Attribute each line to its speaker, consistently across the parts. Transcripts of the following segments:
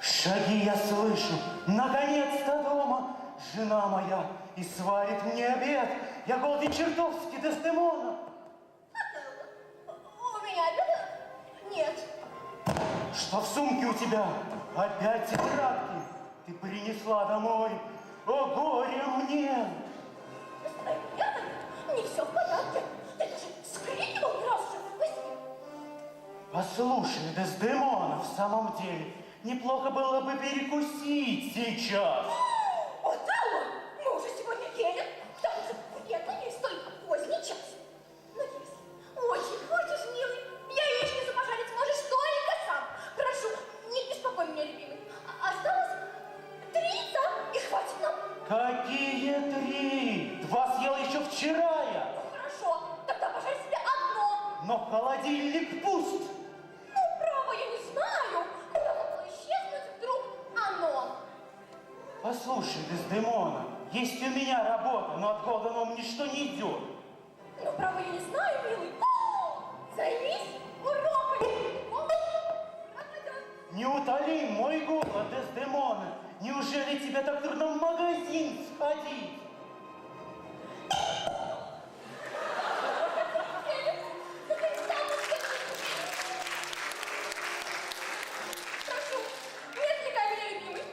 Speaker 1: Шаги я слышу, наконец-то дома жена моя и сварит мне обед. Я голоден чертовски, Дездемона.
Speaker 2: У меня обед? Нет.
Speaker 1: Что в сумке у тебя? Опять тетрадки. Ты принесла домой. О, горе мне!
Speaker 2: Нет, не все в порядке. Ты даже скрипнул ни разу же. Возьми.
Speaker 1: Послушай, Дездемона, в самом деле, неплохо было бы перекусить сейчас.
Speaker 2: Отелло, мы уже сегодня ели. К тому же вредно есть только поздний час. Но если очень хочешь, милый, яичницу пожарить сможешь только сам. Прошу, не беспокой меня, любимый. Осталось 3 яйца, и хватит нам.
Speaker 1: Какие 3? 2 съел еще вчера я.
Speaker 2: Ну хорошо, тогда пожарь себе одно.
Speaker 1: Но холодильник пуст.
Speaker 2: Ну, право, я не знаю, куда могло исчезнуть вдруг оно.
Speaker 1: Послушай, Дездемона, есть у меня работа, но от голода нам ничто не идет.
Speaker 2: Ну, право, я не знаю, милый. Займись уроками.
Speaker 1: Не мой голод, Дездемона. Неужели тебе так трудно в магазин сходить?
Speaker 2: Прошу, не отвлекай меня, любимый.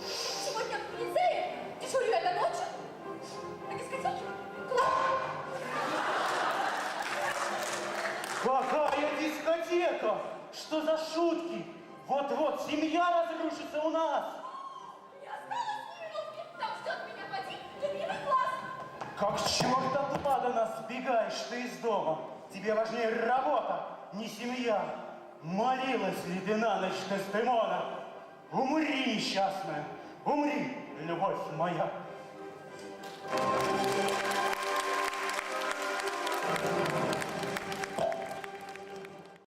Speaker 2: Сегодня в лицее дежурю я до ночи. На дискотеке?
Speaker 1: Какая дискотека? Что за шутки? Вот-вот семья разрушится у нас.
Speaker 2: Не осталось ни минутки. Там ждет меня в один любимый класс.
Speaker 1: Как черт от ладана сбегаешь ты из дома. Тебе важнее работа, не семья. Молилась ли ты на ночь, Дездемона? Умри, несчастная, умри, любовь моя.